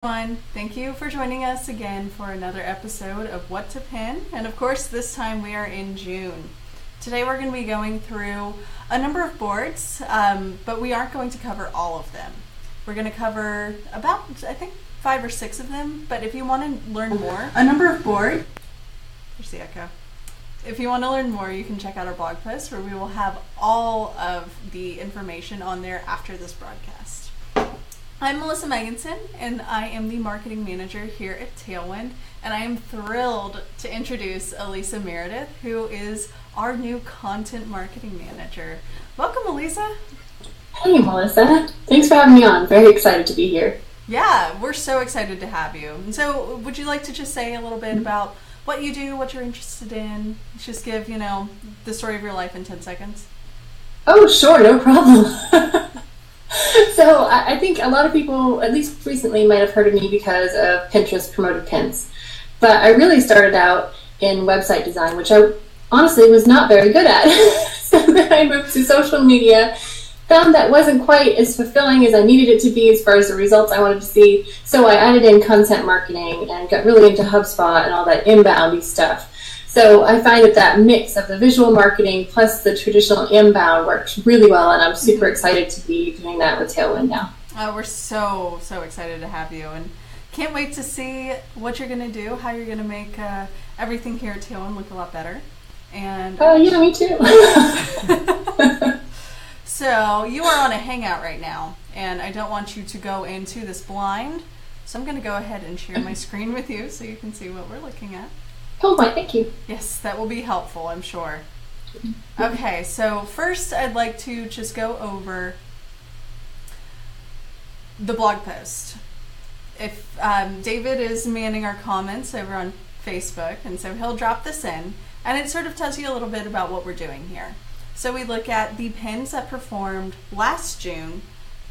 Everyone. Thank you for joining us again for another episode of What to Pin. And of course, this time we are in June. Today we're going to be going through a number of boards, but we aren't going to cover all of them. We're going to cover about, I think, 5 or 6 of them. But if you want to learn more, a number of boards. There's the echo. If you want to learn more, you can check out our blog post where we will have all of the information on there after this broadcast. I'm Melissa Megginson, and I am the marketing manager here at Tailwind, and I am thrilled to introduce Alisa Meredith, who is our new content marketing manager. Welcome, Alisa. Hey, Melissa. Thanks for having me on. Very excited to be here. Yeah, we're so excited to have you. And so would you like to just say a little bit about what you do, what you're interested in? Just give, the story of your life in 10 seconds. Oh, sure. No problem. So I think a lot of people, at least recently, might have heard of me because of Pinterest promoted pins. But I really started out in website design, which I honestly was not very good at. So then I moved to social media, found that wasn't quite as fulfilling as I needed it to be as far as the results I wanted to see. So I added in content marketing and got really into HubSpot and all that inboundy stuff. So I find that mix of the visual marketing plus the traditional inbound works really well, and I'm super excited to be doing that with Tailwind now. Oh, we're so excited to have you, and can't wait to see what you're going to do, how you're going to make everything here at Tailwind look a lot better. And oh, yeah, me too. So you are on a hangout right now, and I don't want you to go into this blind, so I'm going to go ahead and share my screen with you so you can see what we're looking at. Oh, my, thank you. Yes, that will be helpful, I'm sure. Okay, so first I'd like to just go over the blog post. If David is manning our comments over on Facebook, and so he'll drop this in, and it sort of tells you a little bit about what we're doing here. So we look at the pins that performed last June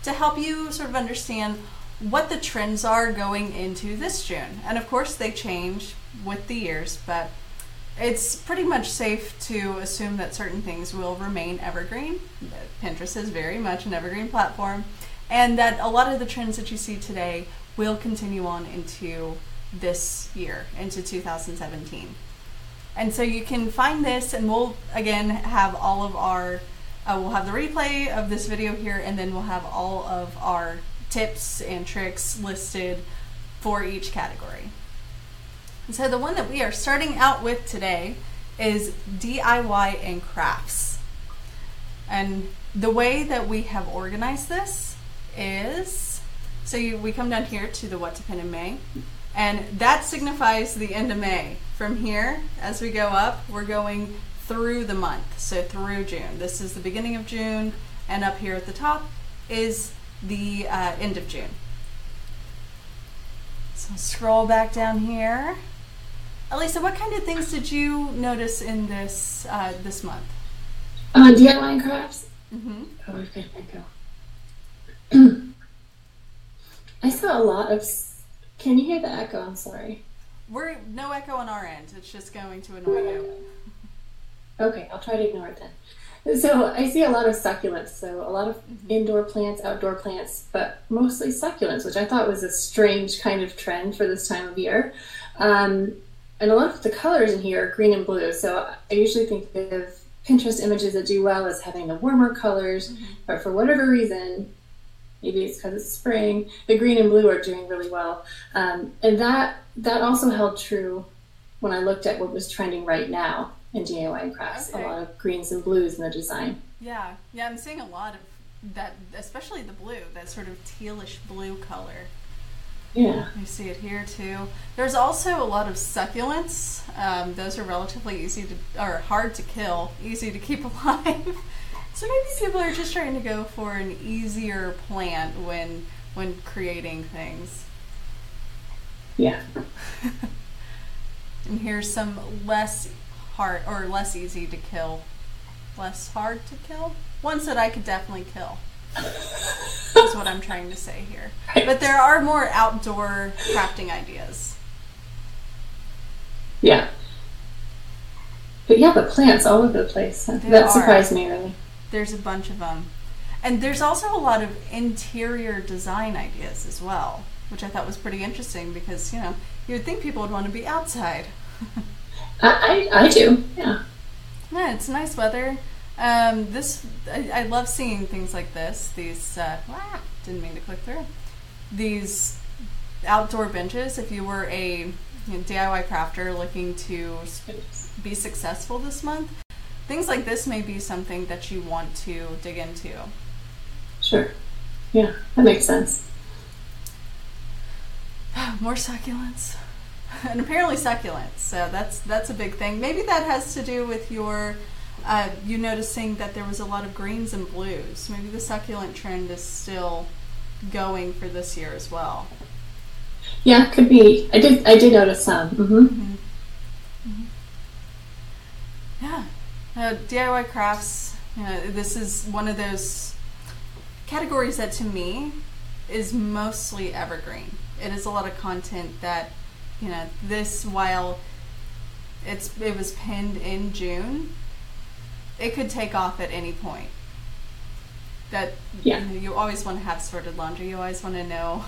to help you sort of understand what the trends are going into this June. And of course they change with the years, but it's pretty much safe to assume that certain things will remain evergreen. Pinterest is very much an evergreen platform, and that a lot of the trends that you see today will continue on into this year, into 2017. And so you can find this, and we'll again have all of our, we'll have the replay of this video here, and then we'll have all of our tips and tricks listed for each category. And so the one that we are starting out with today is DIY and crafts. And the way that we have organized this is, so we come down here to the What to Pin in May, and that signifies the end of May. From here, as we go up, we're going through the month, so through June. This is the beginning of June, and up here at the top is the end of June. So scroll back down here. Alisa, what kind of things did you notice in this this month? DIY and crafts? Mm-hmm. Oh, okay, echo. I saw a lot of... Can you hear the echo? I'm sorry. We're no echo on our end. It's just going to annoy you. Okay, I'll try to ignore it then. So I see a lot of succulents, so a lot of indoor plants, outdoor plants, but mostly succulents, which I thought was a strange kind of trend for this time of year. And a lot of the colors in here are green and blue, so I usually think of Pinterest images that do well as having the warmer colors, but for whatever reason, maybe it's because it's spring, the green and blue are doing really well. And that also held true when I looked at what was trending right now in DIY and crafts. Okay. A lot of greens and blues in the design. Yeah, I'm seeing a lot of that, especially the blue, that sort of tealish blue color. Yeah. You see it here too. There's also a lot of succulents. Those are relatively hard to kill, easy to keep alive. So maybe people are just trying to go for an easier plant when creating things. Yeah. And here's some less hard or less easy to kill. Less hard to kill? Ones that I could definitely kill. That's what I'm trying to say here. Right. But there are more outdoor crafting ideas. Yeah. But yeah, the plants all over the place. That surprised me, really. There's a bunch of them. And there's also a lot of interior design ideas as well. which I thought was pretty interesting because, you would think people would want to be outside. I do, yeah. Yeah, it's nice weather. I love seeing things like this. These, didn't mean to click through. These outdoor benches, if you were a DIY crafter looking to be successful this month, things like this may be something that you want to dig into. Sure. Yeah, that makes sense. More succulents. And apparently succulents, so that's a big thing. Maybe that has to do with your you noticing that there was a lot of greens and blues. Maybe the succulent trend is still going for this year as well. Yeah, could be. I did notice some. Mm-hmm. Mm-hmm. Mm-hmm. Yeah, DIY crafts. This is one of those categories that to me is mostly evergreen. It is a lot of content that, this, while it was pinned in June, it could take off at any point. That you always want to have sorted laundry. You always want to know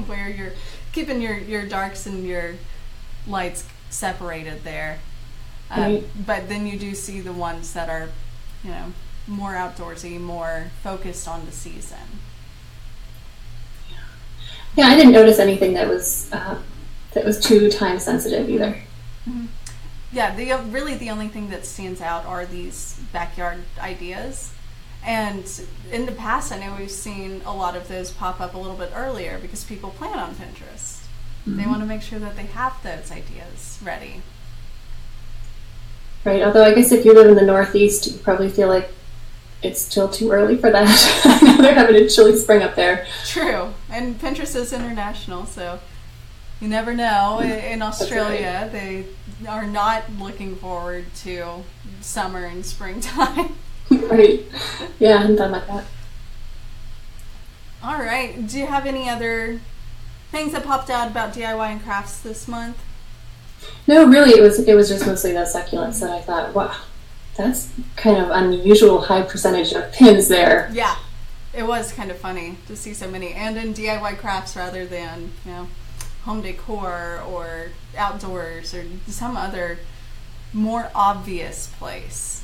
where you're keeping your darks and your lights separated there. Right. But then you do see the ones that are, more outdoorsy, more focused on the season. Yeah, I didn't notice anything that was too time sensitive either. Mm-hmm. Yeah, the only thing that stands out are these backyard ideas. And in the past, I know we've seen a lot of those pop up a little bit earlier because people plan on Pinterest. Mm-hmm. They want to make sure that they have those ideas ready. Right, although I guess if you live in the Northeast, you probably feel like it's still too early for that. I know they're having a chilly spring up there. True, and Pinterest is international, so you never know. In Australia, right. They are not looking forward to summer and springtime. Right. Yeah, I hadn't thought about that. All right. Do you have any other things that popped out about DIY and crafts this month? No, really, it was just mostly the succulents that I thought, wow, that's kind of unusual high percentage of pins there. Yeah, it was kind of funny to see so many, and in DIY crafts rather than home decor or outdoors or some other more obvious place.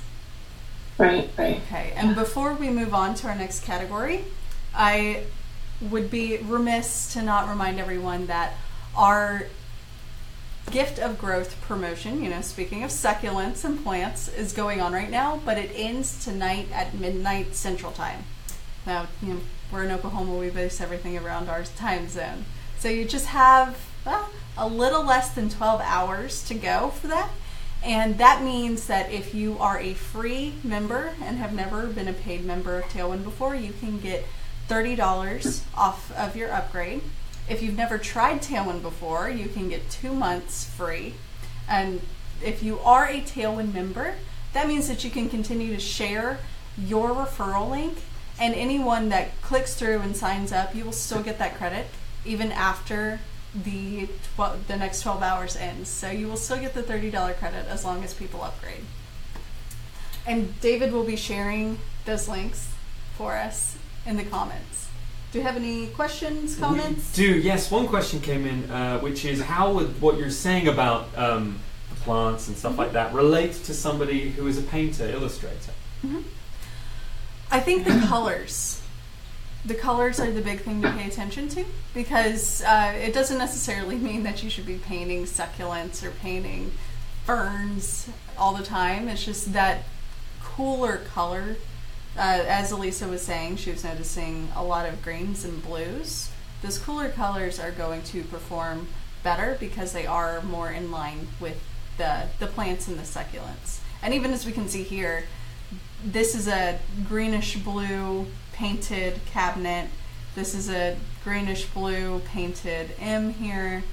Right. Okay, and before we move on to our next category, I would be remiss to not remind everyone that our Gift of Growth promotion, speaking of succulents and plants, is going on right now, but it ends tonight at midnight Central Time. Now, we're in Oklahoma, we base everything around our time zone. So you just have a little less than 12 hours to go for that. And that means that if you are a free member and have never been a paid member of Tailwind before, you can get $30 off of your upgrade. If you've never tried Tailwind before, you can get 2 months free. And if you are a Tailwind member, that means that you can continue to share your referral link, and anyone that clicks through and signs up, you will still get that credit even after the next 12 hours ends. So you will still get the $30 credit as long as people upgrade. And David will be sharing those links for us in the comments. Do you have any questions, comments? We do, yes. One question came in, which is how would what you're saying about the plants and stuff like that relate to somebody who is a painter, illustrator? Mm-hmm. I think the colors. The colors are the big thing to pay attention to, because it doesn't necessarily mean that you should be painting succulents or painting ferns all the time. It's just that cooler color. As Alisa was saying, she was noticing a lot of greens and blues. Those cooler colors are going to perform better because they are more in line with the plants and the succulents. And even as we can see here, this is a greenish blue painted cabinet. This is a greenish blue painted M here.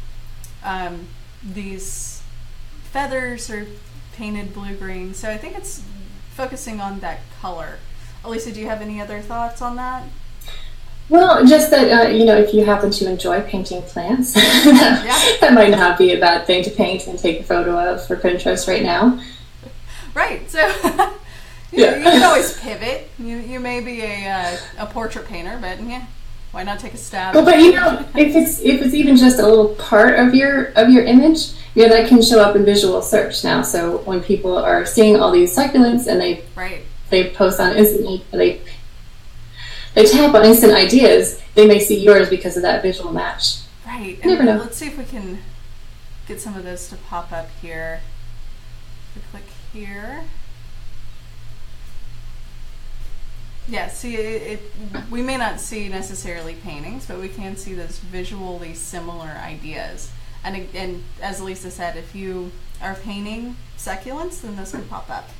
These feathers are painted blue-green. So I think it's focusing on that color. Alisa, do you have any other thoughts on that? Well, just that, if you happen to enjoy painting plants, that might not be a bad thing to paint and take a photo of for Pinterest right now. Right. So you can always pivot. You may be a portrait painter, but Why not take a stab? Well, but if it's even just a little part of your image, that can show up in visual search now. So when people are seeing all these succulents and they post on instant, they tap on instant ideas, they may see yours because of that visual match. Right. You never know. Let's see if we can get some of those to pop up here. We click here. Yeah, see, we may not see necessarily paintings, but we can see those visually similar ideas. And as Alisa said, if you are painting succulents, then this can pop up.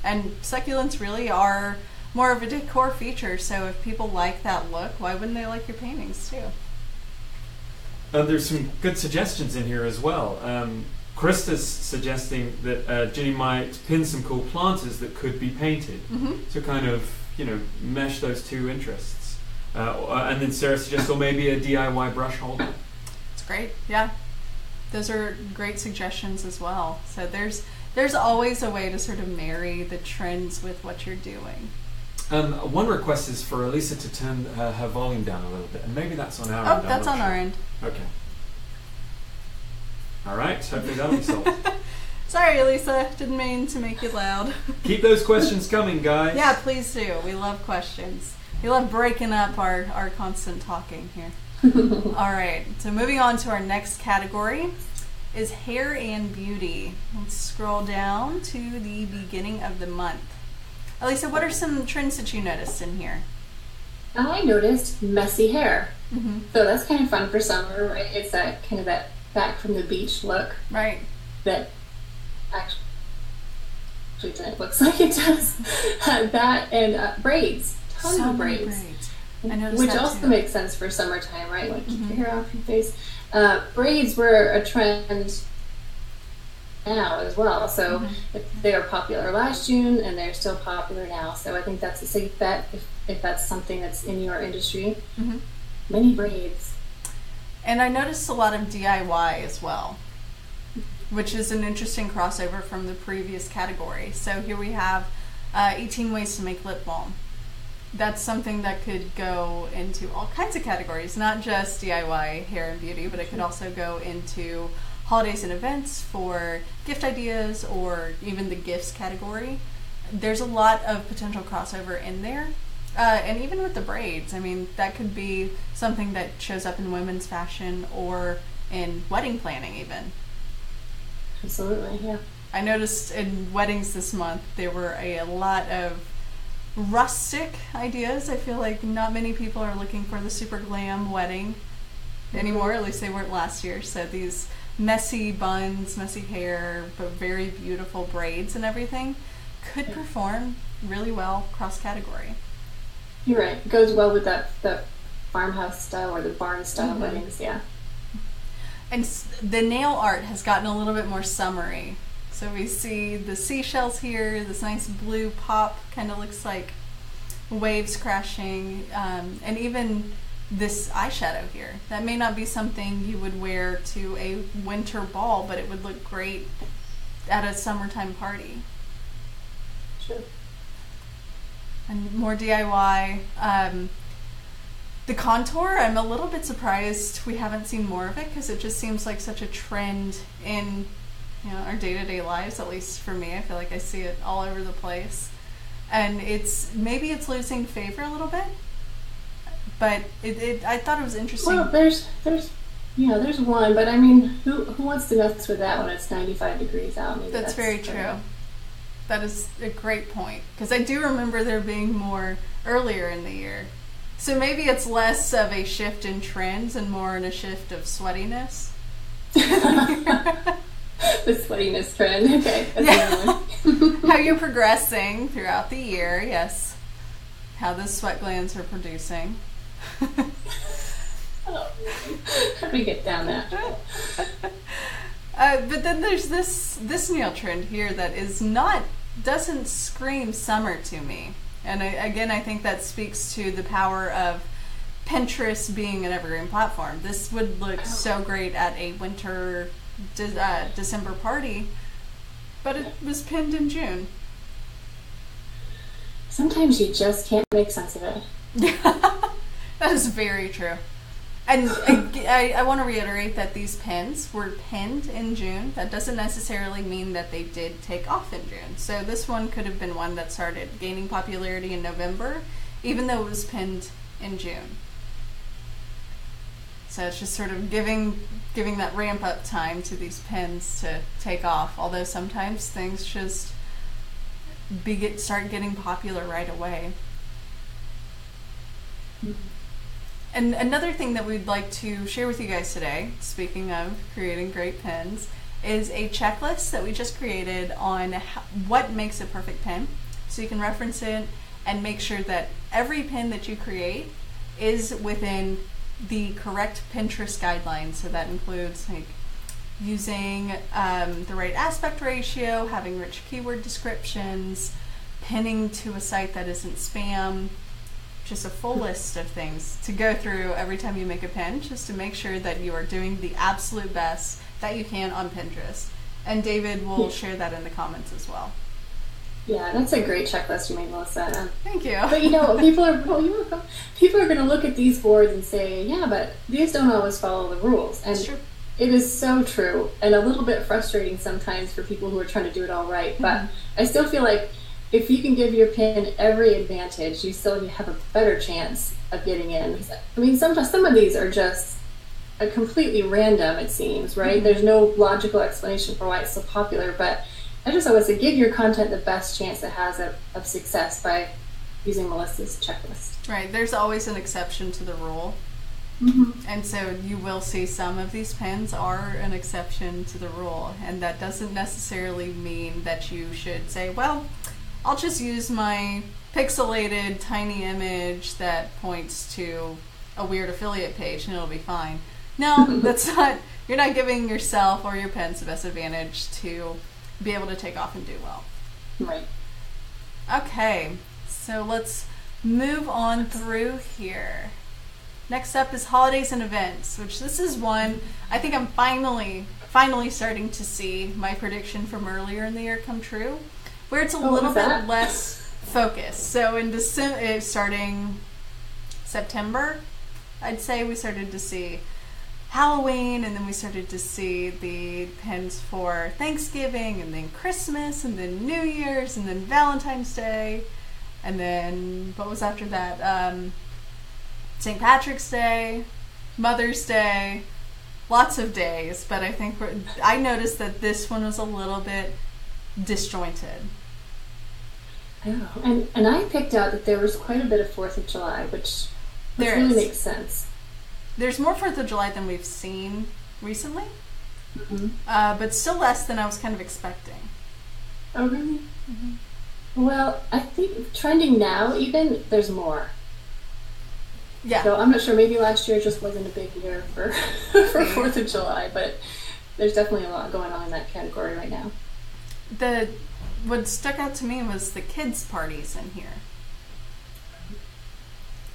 And succulents really are more of a decor feature, so if people like that look, why wouldn't they like your paintings too? There's some good suggestions in here as well. Krista's suggesting that Ginny might pin some cool planters that could be painted to kind of, mesh those two interests. And then Sarah suggests, or maybe a DIY brush holder. It's great, yeah. Those are great suggestions as well. So there's always a way to sort of marry the trends with what you're doing. One request is for Alisa to turn her volume down a little bit, and maybe that's on our end. Oh, that's on our end. Okay. All right, hopefully that'll be solved. Sorry, Alisa, didn't mean to make you loud. Keep those questions coming, guys. Yeah, please do. We love questions. We love breaking up our constant talking here. All right, so moving on to our next category is hair and beauty. Let's scroll down to the beginning of the month. Alisa, what are some trends that you noticed in here? I noticed messy hair. Mm-hmm. So that's kind of fun for summer, right? It's that kind of that back from the beach look. Right. That actually looks like it does. That and braids. Tons of braids. I noticed which that also too. Makes sense for summertime, right? Like keep your hair off your face. Braids were a trend now as well. So they were popular last June and they're still popular now. So I think that's a safe bet if that's something that's in your industry. Many braids. And I noticed a lot of DIY as well, which is an interesting crossover from the previous category. So here we have 18 ways to make lip balm. That's something that could go into all kinds of categories, not just DIY hair and beauty, but it could also go into holidays and events for gift ideas or even the gifts category. There's a lot of potential crossover in there. And even with the braids, I mean, that could be something that shows up in women's fashion or in wedding planning even. Absolutely, yeah. I noticed in weddings this month there were a lot of rustic ideas. I feel like not many people are looking for the super glam wedding anymore, at least they weren't last year. So these messy buns, messy hair, but very beautiful braids and everything could perform really well cross-category. You're right. It goes well with the farmhouse style or the barn style weddings, yeah. And the nail art has gotten a little bit more summery. So we see the seashells here, this nice blue pop, kind of looks like waves crashing, and even this eyeshadow here. That may not be something you would wear to a winter ball, but it would look great at a summertime party. Sure. And more DIY. The contour, I'm a little bit surprised we haven't seen more of it because it just seems like such a trend in our day-to-day lives, at least for me. I feel like I see it all over the place. And maybe it's losing favor a little bit, but I thought it was interesting. Well, there's one, but I mean, who wants to mess with that when it's 95 degrees out? Maybe that's very true. That is a great point, because I do remember there being more earlier in the year. So maybe it's less of a shift in trends and more in a shift of sweatiness. The sweatiness trend, okay. That's yeah. How you're progressing throughout the year, yes. How the sweat glands are producing. Oh, how do we get down that? But then there's this nail trend here that doesn't scream summer to me. And I think that speaks to the power of Pinterest being an evergreen platform. This would look so great at a winter December party, but it was pinned in June. Sometimes you just can't make sense of it. Yeah. That is very true. And I want to reiterate that these pins were pinned in June. That doesn't necessarily mean that they did take off in June. So this one could have been one that started gaining popularity in November, even though it was pinned in June. So it's just sort of giving that ramp up time to these pins to take off. Although sometimes things just start getting popular right away. Mm-hmm. And another thing that we'd like to share with you guys today, speaking of creating great pins, is a checklist that we just created on what makes a perfect pin. So you can reference it and make sure that every pin that you create is within the correct Pinterest guidelines. So that includes like using the right aspect ratio, having rich keyword descriptions, pinning to a site that isn't spam, just a full list of things to go through every time you make a pin, just to make sure that you are doing the absolute best that you can on Pinterest. And David will share that in the comments as well. Yeah, that's a great checklist you made, Melissa. Thank you. But people are going to look at these boards and say, yeah, but these don't always follow the rules. And true. It is so true, and a little bit frustrating sometimes for people who are trying to do it all right. But I still feel like if you can give your pin every advantage, you still have a better chance of getting in. I mean, some of these are just completely random, it seems, right? Mm-hmm. There's no logical explanation for why it's so popular, but I just always say give your content the best chance it has of success by using Melissa's checklist. Right, there's always an exception to the rule. Mm-hmm. And so you will see some of these pins are an exception to the rule, and that doesn't necessarily mean that you should say, well, I'll just use my pixelated tiny image that points to a weird affiliate page and it'll be fine. No, you're not giving yourself or your pins the best advantage to be able to take off and do well. Right. Okay, so let's move on through here. Next up is holidays and events, which this is one I think I'm finally starting to see my prediction from earlier in the year come true, where it's a little bit less focused. So in December, starting September, I'd say we started to see Halloween, and then we started to see the pins for Thanksgiving, and then Christmas, and then New Year's, and then Valentine's Day, and then what was after that? St. Patrick's Day, Mother's Day, lots of days, but I think I noticed that this one was a little bit disjointed. Oh, and I picked out that there was quite a bit of 4th of July, which really makes sense. There's more 4th of July than we've seen recently, but still less than I was kind of expecting. Oh, really? Mm-hmm. Well, I think trending now, even, there's more. Yeah. So I'm not sure, maybe last year just wasn't a big year for 4th of July, but there's definitely a lot going on in that category right now. What stuck out to me was the kids' parties in here.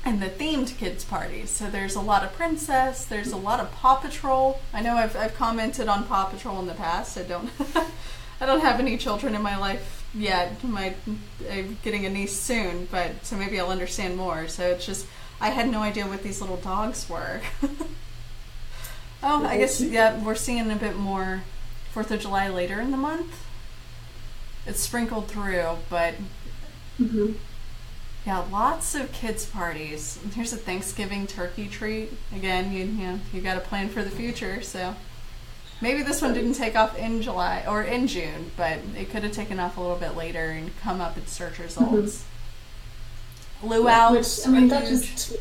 And the themed kids' parties. So there's a lot of Princess, there's a lot of Paw Patrol. I know I've commented on Paw Patrol in the past. I don't have any children in my life yet. I'm getting a niece soon, but so maybe I'll understand more. So it's just I had no idea what these little dogs were. I guess, yeah, we're seeing a bit more 4th of July later in the month. It's sprinkled through, but yeah, lots of kids' parties. And here's a Thanksgiving turkey treat. Again, you got to plan for the future, so maybe this one didn't take off in July or in June, but it could have taken off a little bit later and come up in search results. Luau's, that just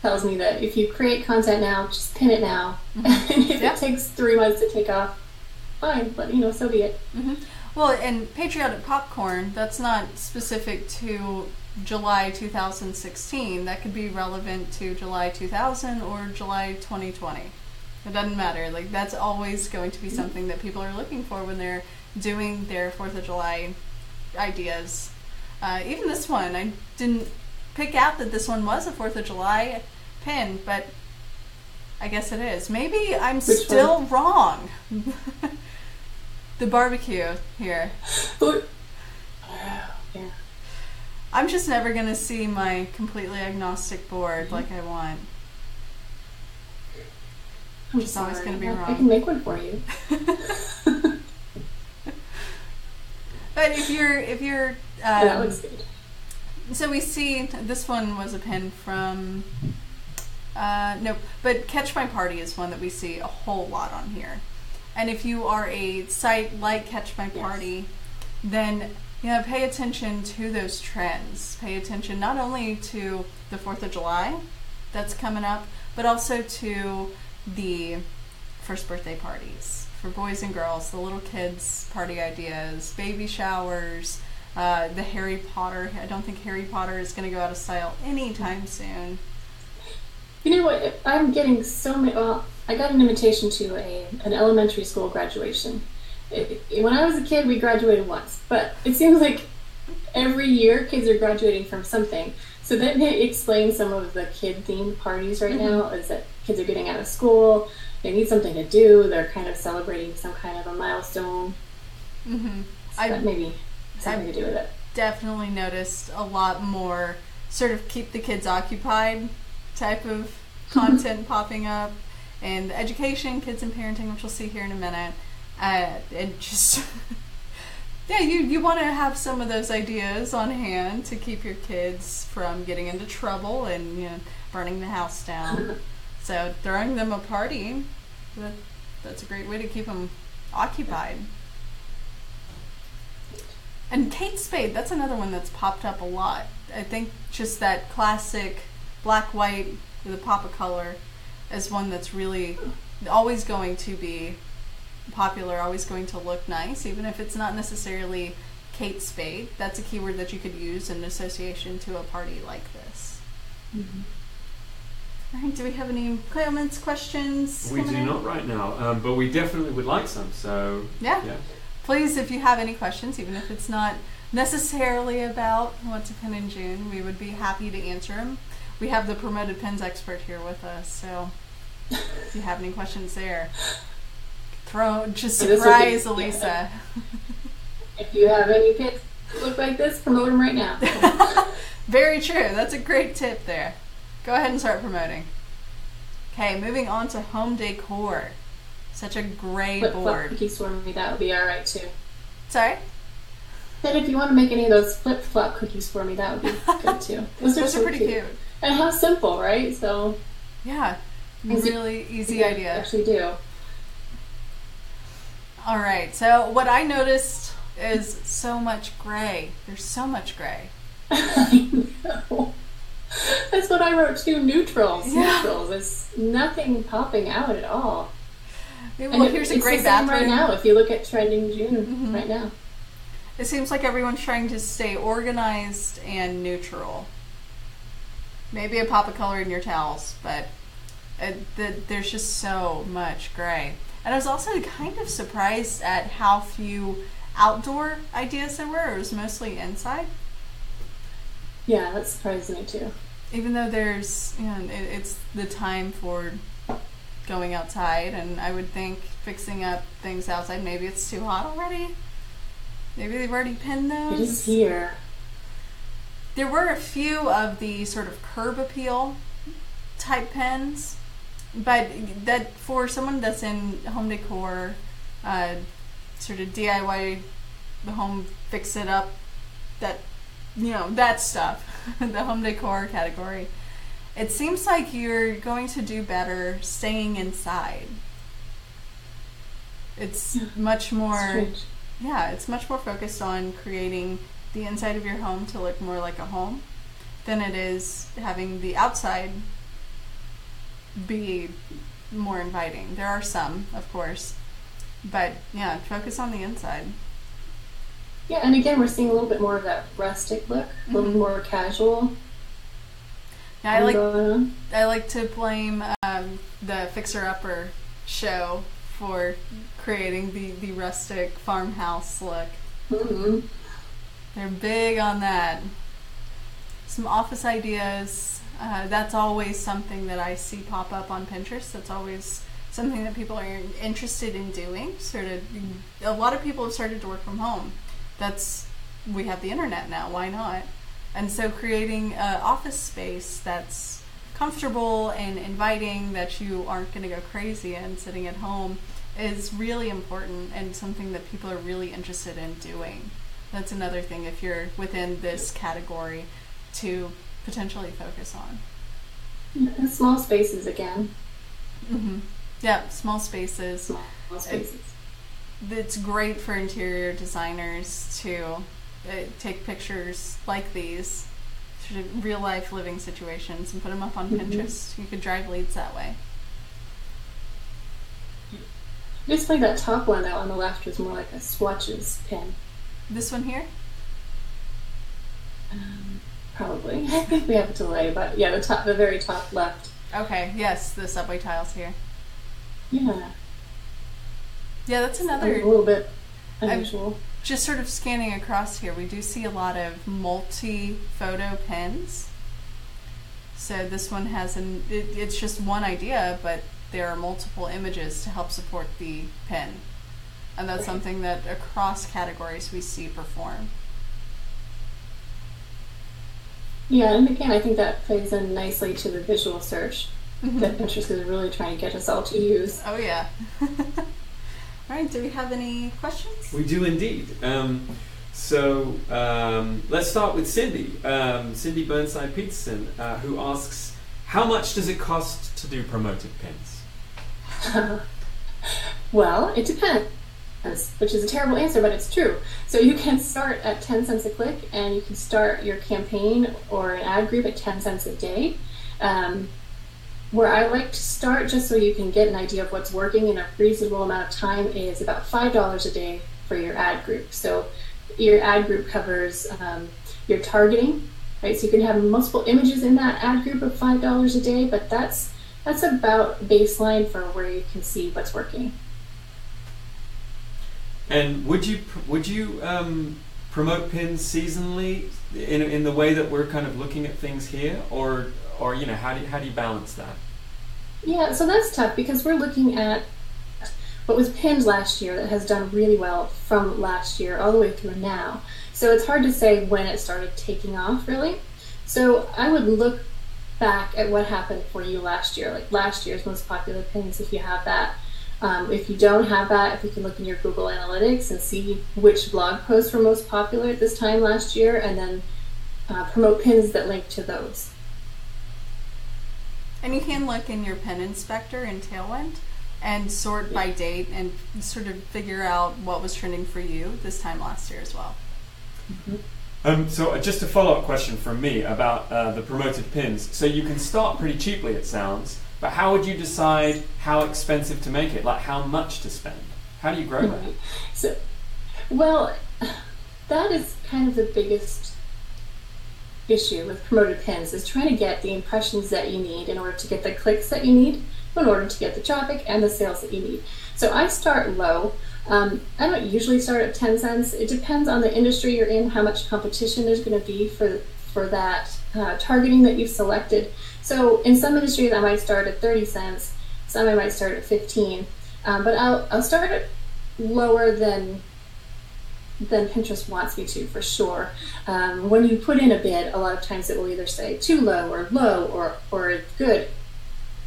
tells me that if you create content now, just pin it now. And if it takes 3 months to take off, fine, but so be it. Well, and Patriotic Popcorn, that's not specific to July 2016. That could be relevant to July 2000 or July 2020. It doesn't matter. Like, that's always going to be something that people are looking for when they're doing their 4th of July ideas. Even this one, I didn't pick out that this one was a 4th of July pin, but I guess it is. Maybe I'm still wrong. The barbecue here. Yeah. I'm just never going to see my completely agnostic board like I want. I'm It's always going to be wrong. I can make one for you. But if you're that looks good. So we see this one was a pin from no, but Catch My Party is one that we see a whole lot on here. And if you are a site like Catch My Party, then pay attention to those trends. Pay attention not only to the 4th of July that's coming up, but also to the first birthday parties for boys and girls, the little kids' party ideas, baby showers, the Harry Potter. I don't think Harry Potter is going to go out of style anytime soon. You know what? I'm getting so many. Well, I got an invitation to an elementary school graduation. When I was a kid, we graduated once, but it seems like every year kids are graduating from something. So that may explain some of the kid-themed parties right now, is that kids are getting out of school, they need something to do, they're kind of celebrating some kind of a milestone. Mm-hmm. So that maybe something to do with it. Definitely noticed a lot more sort of keep the kids occupied type of content popping up, and education, kids and parenting, which we'll see here in a minute. And just you want to have some of those ideas on hand to keep your kids from getting into trouble and burning the house down. So throwing them a party, that's a great way to keep them occupied. And Kate Spade, that's another one that's popped up a lot. I think just that classic black, white with a pop of color is one that's really always going to be popular, always going to look nice, even if it's not necessarily Kate Spade. That's a keyword that you could use in association to a party like this. Mm-hmm. All right, do we have any comments, questions? We do not right now, but we definitely would like some, so yeah. Please, if you have any questions, even if it's not necessarily about what to pin in June, we would be happy to answer them. We have the promoted pins expert here with us, so if you have any questions there, surprise Alisa. Yeah. If you have any pins that look like this, promote them right now. Very true. That's a great tip there. Go ahead and start promoting. Okay, moving on to home decor. Such a gray board. Flip-flop cookies for me, that would be alright too. Sorry? Then if you want to make any of those flip-flop cookies for me, that would be good too. Those are so pretty cute. And how simple, right? So yeah, really easy idea. Actually do. All right, so what I noticed is so much gray. There's so much gray. I know. That's what I wrote too. Neutrals. Yeah. Neutrals. There's nothing popping out at all. Well, here's a great bathroom right now. If you look at trending June right now, it seems like everyone's trying to stay organized and neutral. Maybe a pop of color in your towels, but there's just so much gray. And I was also kind of surprised at how few outdoor ideas there were. It was mostly inside. Yeah, that surprised me too. Even though there's, it's the time for going outside, and I would think fixing up things outside, maybe it's too hot already. Maybe they've already pinned those. It is here. There were a few of the sort of curb appeal type pins, but that for someone that's in home decor, sort of DIY the home, fix it up, that that stuff, the home decor category, it seems like you're going to do better staying inside. It's much more, it's much more focused on creating the inside of your home to look more like a home than it is having the outside be more inviting. There are some, of course, but focus on the inside. Yeah, and again, we're seeing a little bit more of that rustic look, a little more casual. Yeah, I like to blame the Fixer Upper show for creating the rustic farmhouse look. Mm-hmm. They're big on that. Some office ideas. That's always something that I see pop up on Pinterest. That's always something that people are interested in doing. A lot of people have started to work from home. We have the internet now. Why not? And so creating an office space that's comfortable and inviting, that you aren't going to go crazy in sitting at home, is really important and something that people are really interested in doing. That's another thing, if you're within this category, to potentially focus on. And small spaces again. Mm-hmm. Yeah, small spaces. Small spaces. It's great for interior designers to take pictures like these, sort of real life living situations, and put them up on Pinterest. You could drive leads that way. Just like that top one though on the left was more like a Swatches pin. This one here? Probably. I think we have a delay, but yeah, the very top left. Okay, yes, the subway tiles here. Yeah. Yeah, that's another. A little bit unusual. Just sort of scanning across here, we do see a lot of multi-photo pins. So this one has it's just one idea, but there are multiple images to help support the pin. And that's something that across categories we see perform. Yeah, and again, I think that plays in nicely to the visual search that Pinterest is really trying to get us all to use. Oh, yeah. All right, do we have any questions? We do indeed. So let's start with Cindy. Cindy Burnside Peterson, who asks, how much does it cost to do promoted pins? Well, it depends, which is a terrible answer, but it's true. So you can start at 10 cents a click, and you can start your campaign or an ad group at 10 cents a day. Where I like to start, just so you can get an idea of what's working in a reasonable amount of time, is about $5 a day for your ad group. So your ad group covers your targeting, right? So you can have multiple images in that ad group of $5 a day, but that's about baseline for where you can see what's working. And would you promote pins seasonally in the way that we're kind of looking at things here, or you know, how do you balance that? Yeah, so that's tough because we're looking at what was pinned last year that has done really well from last year all the way through now. So it's hard to say when it started taking off, really. So I would look back at what happened for you last year, like last year's most popular pins, if you have that. If you don't have that, if you can look in your Google Analytics and see which blog posts were most popular at this time last year, and then promote pins that link to those. And you can look in your pin inspector in Tailwind and sort by date and sort of figure out what was trending for you this time last year as well. So just a follow-up question from me about the promoted pins. So you can start pretty cheaply, it sounds, but how would you decide how expensive to make it? Like how much to spend? How do you grow that? So, well, that is kind of the biggest issue with promoted pins, is trying to get the impressions that you need in order to get the clicks that you need, in order to get the traffic and the sales that you need. So I start low. I don't usually start at 10 cents. It depends on the industry you're in, how much competition there's going to be for that targeting that you've selected. So in some industries I might start at 30 cents, some I might start at 15, but I'll start at lower than Pinterest wants me to, for sure. When you put in a bid, a lot of times it will either say too low or good.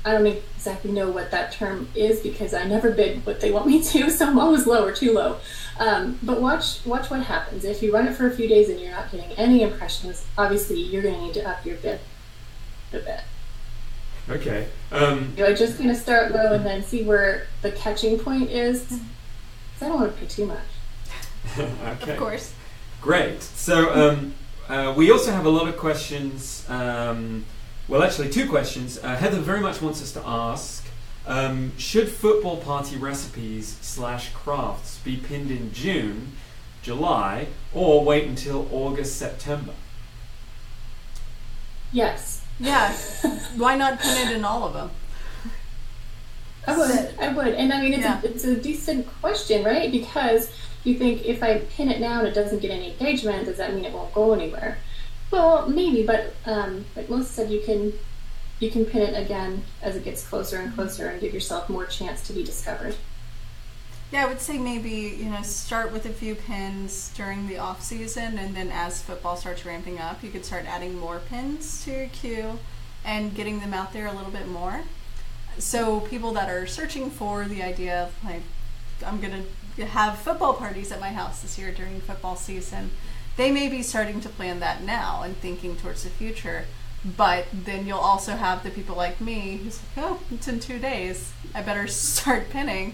I don't exactly know what that term is because I never bid what they want me to, so I'm always low or too low. But watch what happens. If you run it for a few days and you're not getting any impressions, obviously you're going to need to up your bid a bit. Okay. I just kind of start low and then see where the catching point is, because I don't want to pay too much. Okay. Of course. Great. So we also have a lot of questions. Well, actually, two questions. Heather very much wants us to ask, should football party recipes / crafts be pinned in June, July, or wait until August, September? Yes. Yeah. Why not pin it in all of them? I would. And I mean, it's a decent question, right? Because you think, if I pin it now and it doesn't get any engagement, does that mean it won't go anywhere? Well, maybe, but like Melissa said, you can pin it again as it gets closer and closer and give yourself more chance to be discovered. Yeah, I would say maybe, start with a few pins during the off season, and then as football starts ramping up, you could start adding more pins to your queue and getting them out there a little bit more. So people that are searching for the idea of, like, I'm going to have football parties at my house this year during football season, they may be starting to plan that now and thinking towards the future. But then you'll also have the people like me who's like, oh, it's in 2 days. I better start pinning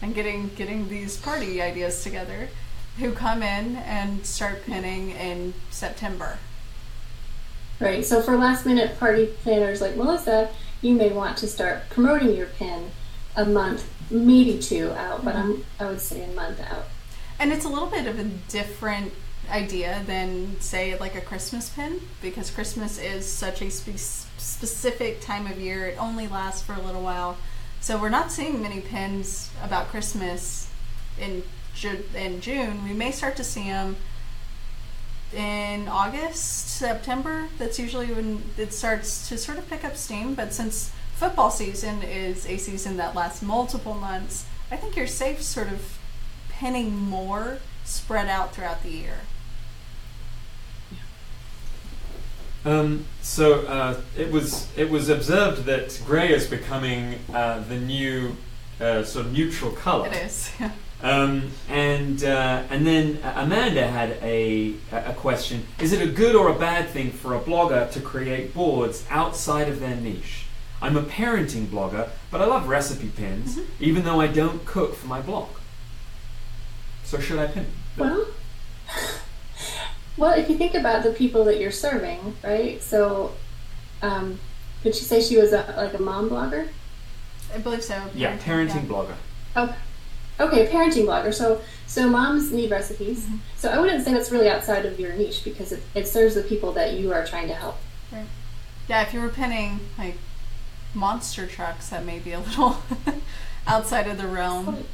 and getting these party ideas together, who come in and start pinning in September. Right. So for last minute party planners like Melissa, you may want to start promoting your pin a month, maybe 2 out, but I would say a month out. And it's a little bit of a different idea than, say, like a Christmas pin, because Christmas is such a specific time of year. It only lasts for a little while. So we're not seeing many pins about Christmas in June. We may start to see them in August, September. That's usually when it starts to sort of pick up steam. But since football season is a season that lasts multiple months, I think you're safe sort of pinning more spread out throughout the year. It was observed that grey is becoming the new sort of neutral colour. It is. Yeah. And then Amanda had a question: is it a good or a bad thing for a blogger to create boards outside of their niche? I'm a parenting blogger, but I love recipe pins, even though I don't cook for my blog. So should I pin? Well, if you think about the people that you're serving, right? So, did she say she was like a mom blogger? I believe so. Yeah, parenting blogger. Oh, okay, parenting blogger. So moms need recipes. So I wouldn't say that's really outside of your niche, because it serves the people that you are trying to help. Right. Yeah, if you were pinning like monster trucks, that may be a little outside of the realm.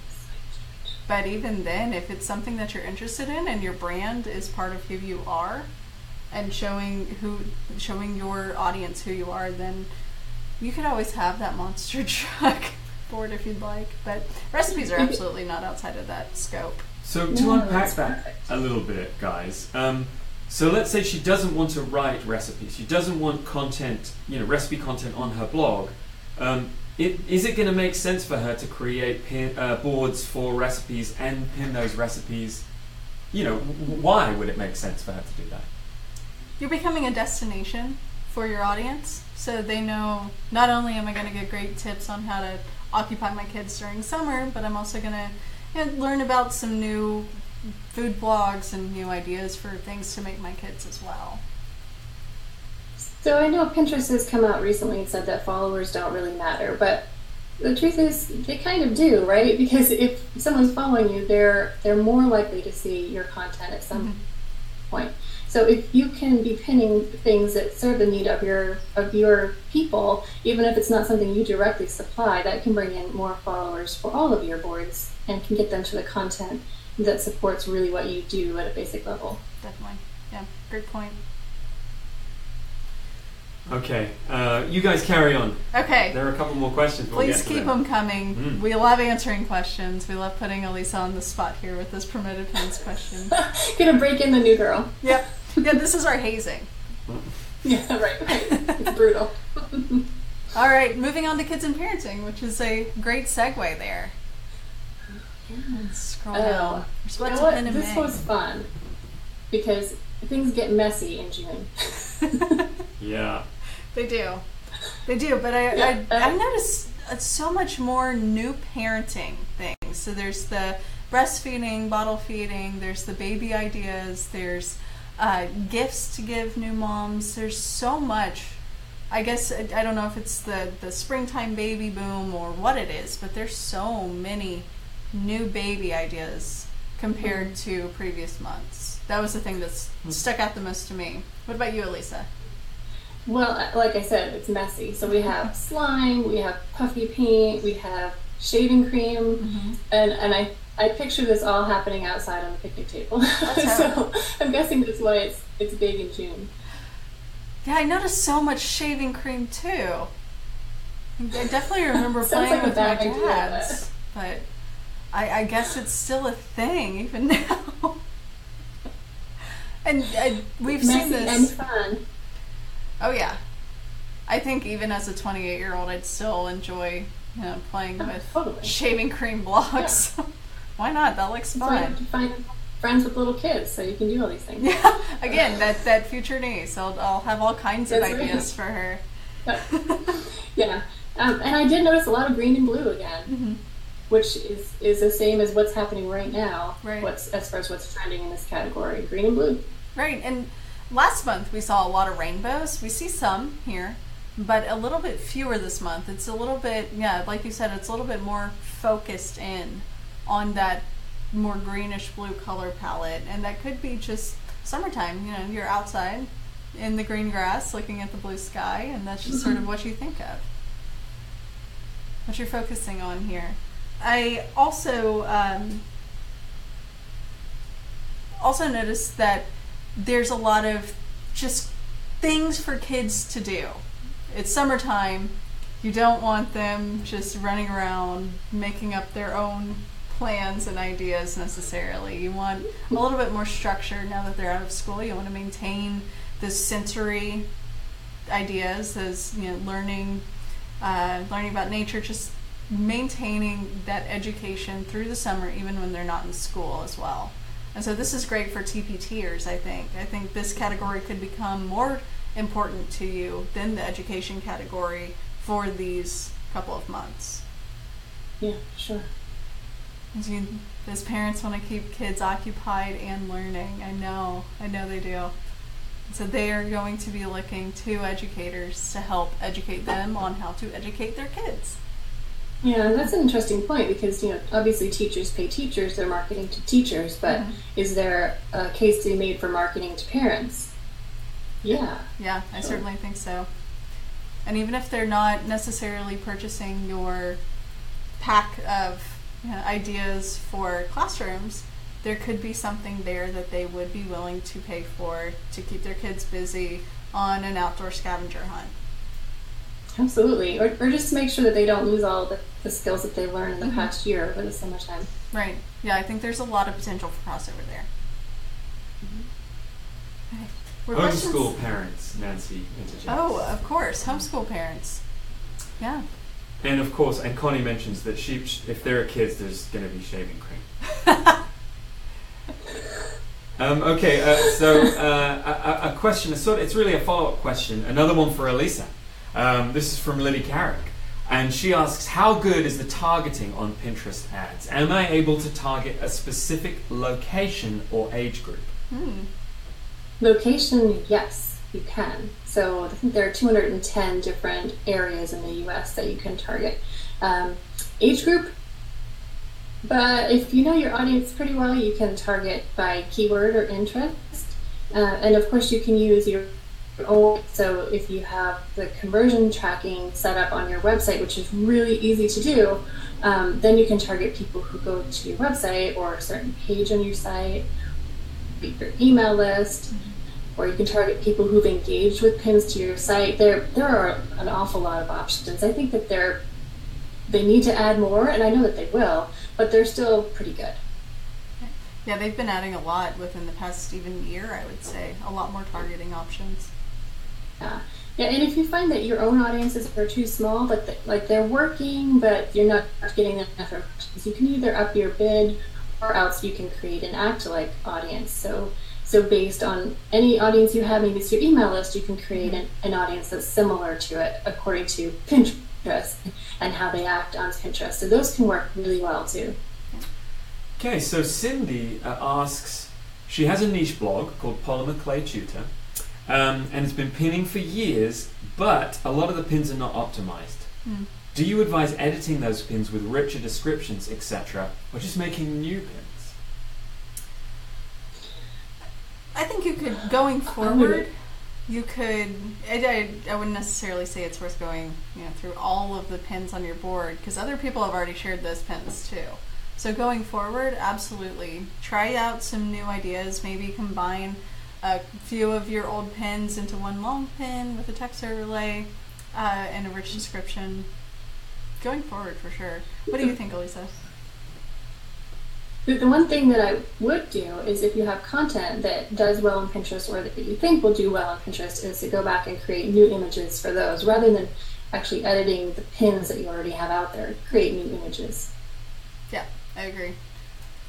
But even then, if it's something that you're interested in and your brand is part of who you are, and showing your audience who you are, then you could always have that monster truck board if you'd like. But recipes are absolutely not outside of that scope. So to unpack that a little bit, guys. So let's say she doesn't want to write recipes. She doesn't want content, recipe content on her blog. Is it going to make sense for her to create boards for recipes and pin those recipes? Why would it make sense for her to do that? You're becoming a destination for your audience, so they know not only am I going to get great tips on how to occupy my kids during summer, but I'm also going to learn about some new food blogs and new ideas for things to make my kids as well. So I know Pinterest has come out recently and said that followers don't really matter, but the truth is they kind of do, right? Because if someone's following you, they're more likely to see your content at some point. So if you can be pinning things that serve the need of your people, even if it's not something you directly supply, that can bring in more followers for all of your boards and can get them to the content that supports really what you do at a basic level. Definitely. Yeah, great point. Okay, you guys carry on. Okay. There are a couple more questions. Please keep them coming. We love answering questions. We love putting Alisa on the spot here with this promoted pins questions. Gonna break in the new girl. Yep. Yeah, this is our hazing. Yeah, right. It's brutal. All right, moving on to kids and parenting, which is a great segue there. Let's scroll down. This was fun because things get messy in June. Yeah. They do, but I noticed so much more new parenting things. So there's the breastfeeding, bottle feeding, there's the baby ideas, there's gifts to give new moms. There's so much. I guess, I don't know if it's the springtime baby boom or what it is, but there's so many new baby ideas compared to previous months. That was the thing that's stuck out the most to me. What about you, Alisa? Well, like I said, it's messy. So we have slime, we have puffy paint, we have shaving cream, and I picture this all happening outside on the picnic table. So I'm guessing that's why it's big in June. Yeah, I noticed so much shaving cream too. I definitely remember playing like with my dad's, but I guess it's still a thing even now. And we've seen this. And fun. Oh yeah. I think even as a 28-year-old, I'd still enjoy, playing with totally. shaving cream blocks. Yeah. Why not? That looks fun. You have to find friends with little kids so you can do all these things. Yeah. Again, that future niece. I'll have all kinds of ideas for her. Yeah. And I did notice a lot of green and blue again, which is the same as what's happening right now. Right. As far as what's trending in this category, green and blue. Right. And last month we saw a lot of rainbows. We see some here, but a little bit fewer this month. It's a little bit, like you said, it's a little bit more focused in on that more greenish blue color palette. And that could be just summertime. You're outside in the green grass looking at the blue sky, and that's just sort of what you think of. What you're focusing on here. I also noticed that there's a lot of just things for kids to do. It's summertime. You don't want them just running around making up their own plans and ideas necessarily. You want a little bit more structure now that they're out of school. You want to maintain the sensory ideas as learning about nature, just maintaining that education through the summer even when they're not in school as well. And so this is great for TPTers, I think. I think this category could become more important to you than the education category for these couple of months. Yeah, sure. As parents want to keep kids occupied and learning. I know they do. So they are going to be looking to educators to help educate them on how to educate their kids. Yeah, that's an interesting point because, obviously teachers pay teachers, they're marketing to teachers, but is there a case to be made for marketing to parents? Yeah. Yeah, I certainly think so. And even if they're not necessarily purchasing your pack of ideas for classrooms, there could be something there that they would be willing to pay for to keep their kids busy on an outdoor scavenger hunt. Absolutely. Or just to make sure that they don't lose all the skills that they've learned in the past year over the summertime. Right. Yeah, I think there's a lot of potential for crossover there. Okay. Homeschool parents, Nancy interjects. Oh, of course. Homeschool parents. Yeah. And of course, and Connie mentions that if there are kids, there's going to be shaving cream. So a question, it's really a follow-up question, another one for Alisa. This is from Lily Carrick, and she asks, how good is the targeting on Pinterest ads? Am I able to target a specific location or age group? Location, yes, you can. So I think there are 210 different areas in the US that you can target. Age group, but if you know your audience pretty well, you can target by keyword or interest. And of course you can use your own, so if you have the conversion tracking set up on your website, which is really easy to do, then you can target people who go to your website or a certain page on your site, your email list, or you can target people who've engaged with pins to your site. There are an awful lot of options. I think that they need to add more, and I know that they will, but they're still pretty good. Yeah, they've been adding a lot within the past even year, I would say. A lot more targeting options. Yeah, and if you find that your own audiences are too small, like they're working, but you're not getting enough impressions, you can either up your bid, or else you can create an act-alike audience. So based on any audience you have, maybe it's your email list, you can create an audience that's similar to it according to Pinterest and how they act on Pinterest. So those can work really well too. Okay, so Cindy asks, she has a niche blog called Polymer Clay Tutor, and it's been pinning for years, but a lot of the pins are not optimized. Do you advise editing those pins with richer descriptions, etc., or just making new pins? I think you could, going forward, you could, I wouldn't necessarily say it's worth going through all of the pins on your board, because other people have already shared those pins too. So going forward, absolutely. Try out some new ideas, maybe combine a few of your old pins into one long pin with a text overlay and a rich description. Going forward, for sure. What do you think, Alisa? The one thing that I would do is if you have content that does well on Pinterest or that you think will do well on Pinterest is to go back and create new images for those rather than actually editing the pins that you already have out there. Create new images. Yeah, I agree.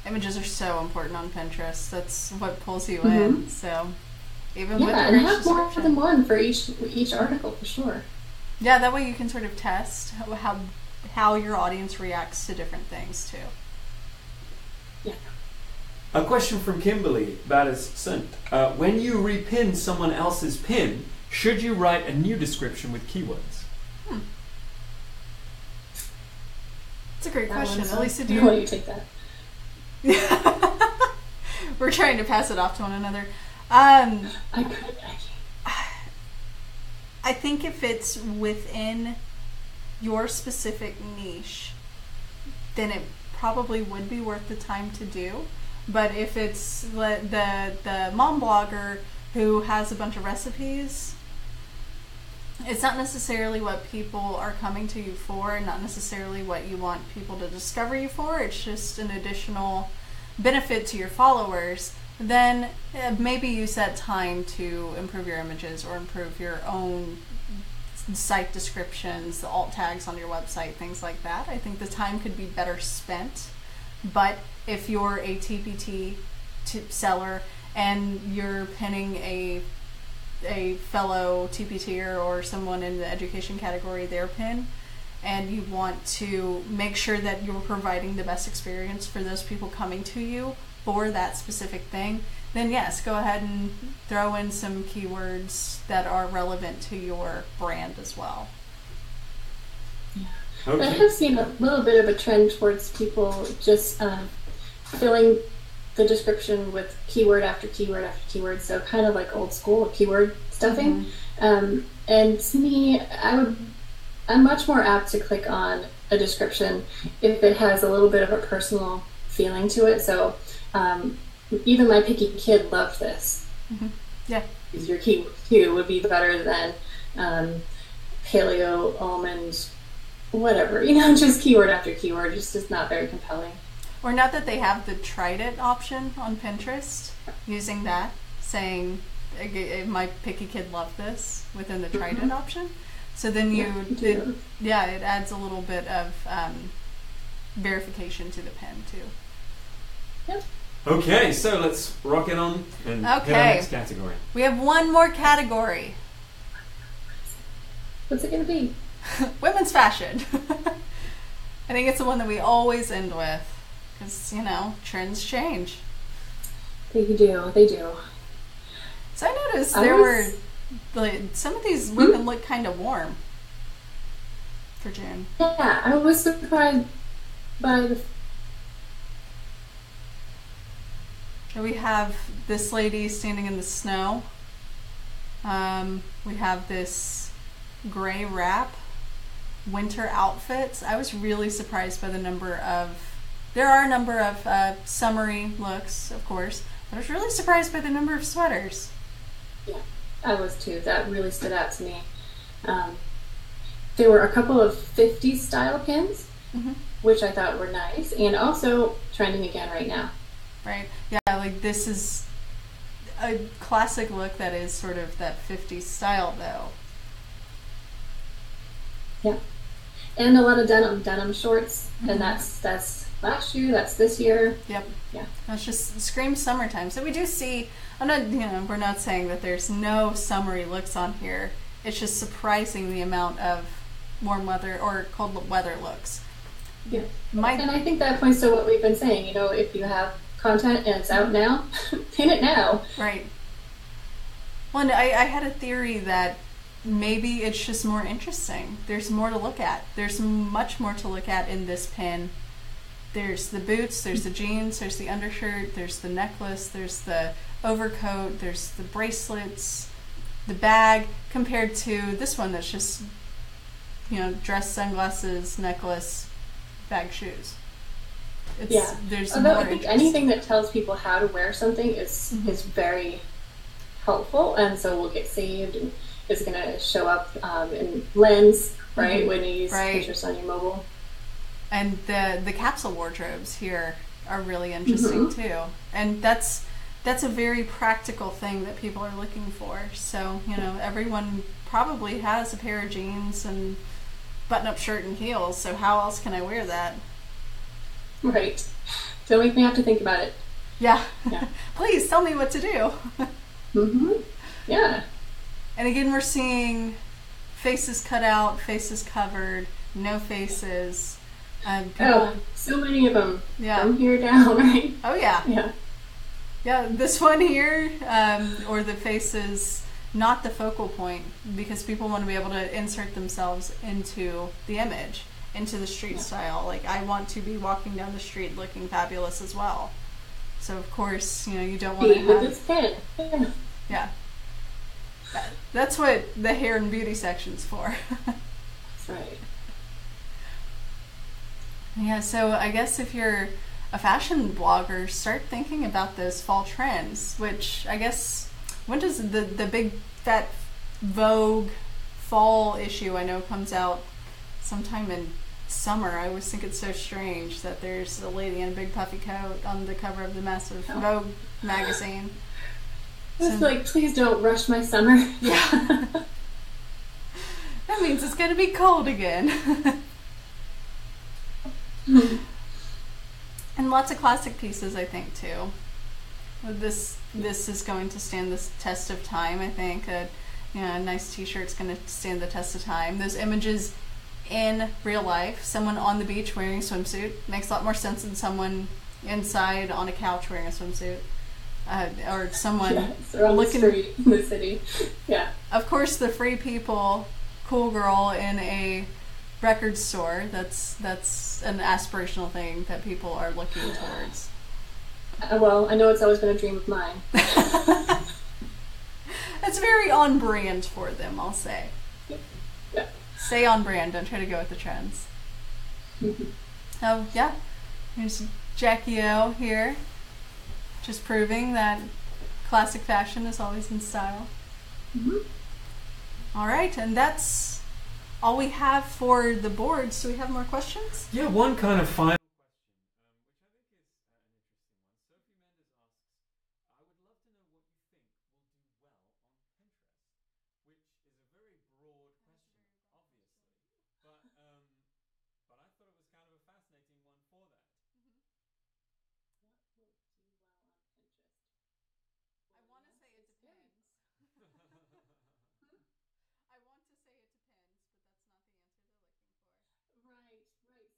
Images are so important on Pinterest. That's what pulls you in. So even with and have more than one for each article for sure. Yeah, that way you can sort of test how your audience reacts to different things too. Yeah. A question from Kimberly that is sent. When you repin someone else's pin, should you write a new description with keywords? That's a great question. Alisa, do you take that? We're trying to pass it off to one another. I think if it's within your specific niche, then it probably would be worth the time to do. But if it's the mom blogger who has a bunch of recipes, it's not necessarily what people are coming to you for, and not necessarily what you want people to discover you for. It's just an additional benefit to your followers. Then maybe use that time to improve your images or improve your own site descriptions, the alt tags on your website, things like that. I think the time could be better spent. But if you're a TPT seller and you're pinning a fellow TPTer or someone in the education category their pin, and you want to make sure that you're providing the best experience for those people coming to you for that specific thing, then yes, go ahead and throw in some keywords that are relevant to your brand as well. Yeah. Okay. I have seen a little bit of a trend towards people just filling the description with keyword after keyword after keyword, so kind of like old school keyword stuffing. And to me, I'm much more apt to click on a description if it has a little bit of a personal feeling to it. So even my picky kid loved this. Yeah. Because your keyword too would be better than paleo, almond, whatever. Just keyword after keyword. Just not very compelling. Or not that they have the tried it option on Pinterest, using that, saying my picky kid loved this within the tried it option. So then it adds a little bit of verification to the pin too. Yep. Okay, so let's rock it on and hit our next category. We have one more category. What's it going to be? Women's fashion. I think it's the one that we always end with because, trends change. They do. So I noticed some of these women look kind of warm for June. Yeah, I was surprised by the... So we have this lady standing in the snow. We have this gray wrap, winter outfits. I was really surprised by the number of... There are a number of summery looks, of course, but I was really surprised by the number of sweaters. Yeah, I was too. That really stood out to me. There were a couple of 50s style pins, which I thought were nice, and also trending again right now. Right. Yeah, like this is a classic look that is sort of that 50s style, though. Yeah. And a lot of denim shorts, and that's last year, that's this year. Yep. Yeah. It's just screams summertime. So we do see, we're not saying that there's no summery looks on here. It's just surprising the amount of warm weather or cold weather looks. Yeah. And I think that points to what we've been saying. If you have content and it's out now, pin it now. Right. Well, and I had a theory that maybe it's just more interesting. There's more to look at. There's much more to look at in this pin. There's the boots, there's the jeans, there's the undershirt, there's the necklace, there's the overcoat, there's the bracelets, the bag, compared to this one that's just, dress, sunglasses, necklace, bag, shoes. There's Although more I think anything that tells people how to wear something is very helpful, and so will get saved and is going to show up in Lens, right, when you use Pinterest on your mobile. And the capsule wardrobes here are really interesting too. And that's a very practical thing that people are looking for. So, everyone probably has a pair of jeans and button-up shirt and heels, so how else can I wear that? Right. Don't make me have to think about it. Yeah. Yeah. Please tell me what to do. Yeah. And again, we're seeing faces cut out, faces covered, no faces. So many of them. Yeah. From here down, right? Oh, yeah. Yeah. Yeah, this one here, or the face is not the focal point, because people want to be able to insert themselves into the image, into the street style. Like, I want to be walking down the street looking fabulous as well. So, of course, you don't want to have... with this pen. Yeah. Yeah. That's what the hair and beauty section's for. That's right. Yeah, so I guess if you're a fashion blogger, start thinking about those fall trends, which I guess, when does the big fat Vogue fall issue, I know, comes out sometime in summer. I always think it's so strange that there's a lady in a big puffy coat on the cover of the massive Vogue magazine. It's like, please don't rush my summer. Yeah. That means it's going to be cold again. And lots of classic pieces, I think, too. This is going to stand the test of time, I think. A nice t-shirt's going to stand the test of time. Those images in real life, someone on the beach wearing a swimsuit, makes a lot more sense than someone inside on a couch wearing a swimsuit. Or someone or looking the street in the city. Yeah. Of course, the free people, cool girl in a record store. That's an aspirational thing that people are looking towards. Well, I know it's always been a dream of mine. It's very on brand for them, I'll say. Yeah. Stay on brand. Don't try to go with the trends. Oh yeah, here's Jackie O here. Just proving that classic fashion is always in style. All right, and that's all we have for the boards. Do we have more questions? Yeah, one kind of final question, which I think is an interesting one. Sophie Mendes asks, I would love to know what you think will do well on Pinterest, which is a very broad question, obviously, but I thought it was kind of a fascinating one for that. What will do well on Pinterest? I want to say it depends. I want to say it depends, but that's not the answer they're looking for. Right.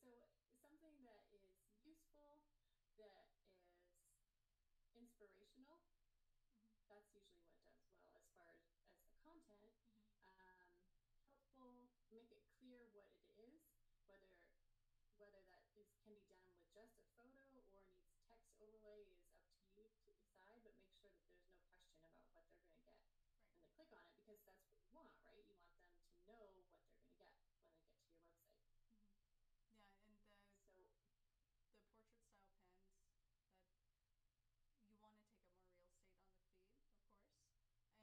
So something that is useful, that is inspirational, that's usually what does well as far as the content. Helpful, make it clear what it is, whether that can be done with just a photo or needs text overlay is up to you to decide, but make sure that there's no question about what they're going to get when they click on it, because that's what you want, right? You want them to know what they're going to get when they get to your website. Yeah, and the portrait style pens, that you want to take up more real estate on the feed, of course, and those images need to be eye-catching.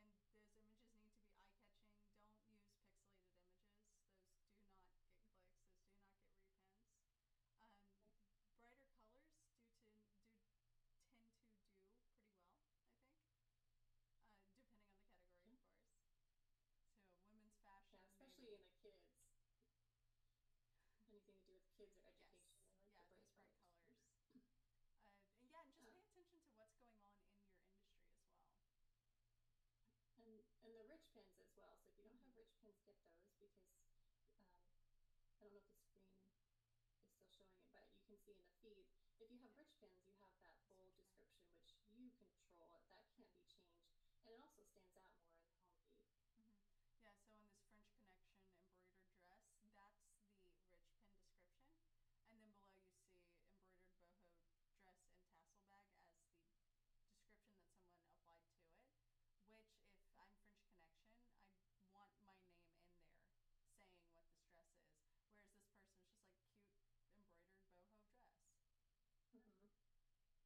Don't use pixelated images. Those do not get clicks. Those do not get repins. Brighter colors tend to do pretty well, I think, depending on the category, of course. So women's fashion, Yeah, especially maybe. in the kids. Anything to do with kids or education, Yes, they like the bright those bright colors. colors. And just pay attention to what's going on in your industry as well. And the rich pins as well. So if you don't have rich pins, get those, because I don't know if the screen is still showing it, but you can see in the feed, if you have rich pins, you have that bold description, which you control. That can't be changed. And it also stands out more in the home feed. Yeah, so in this French Connection embroidered dress, that's the rich pin description. And then below you see embroidered boho dress and tassel bag as the description that someone applied to it, which if I'm French Connection, I want my name in there saying what this dress is. Whereas this person's just like cute embroidered boho dress.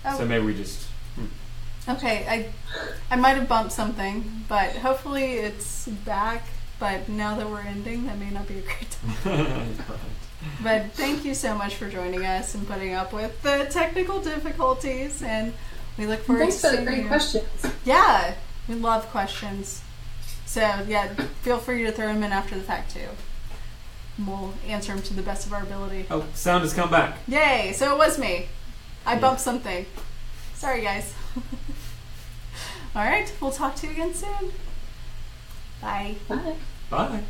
Oh. So maybe we just... Okay, I might have bumped something, but hopefully it's back. But now that we're ending, that may not be a great time. But thank you so much for joining us and putting up with the technical difficulties, and we look forward Thanks to for seeing the great you. questions. Yeah, we love questions. So yeah, feel free to throw them in after the fact too. We'll answer them to the best of our ability. Oh, sound has come back. Yay! So it was me. I bumped something. Sorry, guys. All right, we'll talk to you again soon. Bye. Bye. Bye.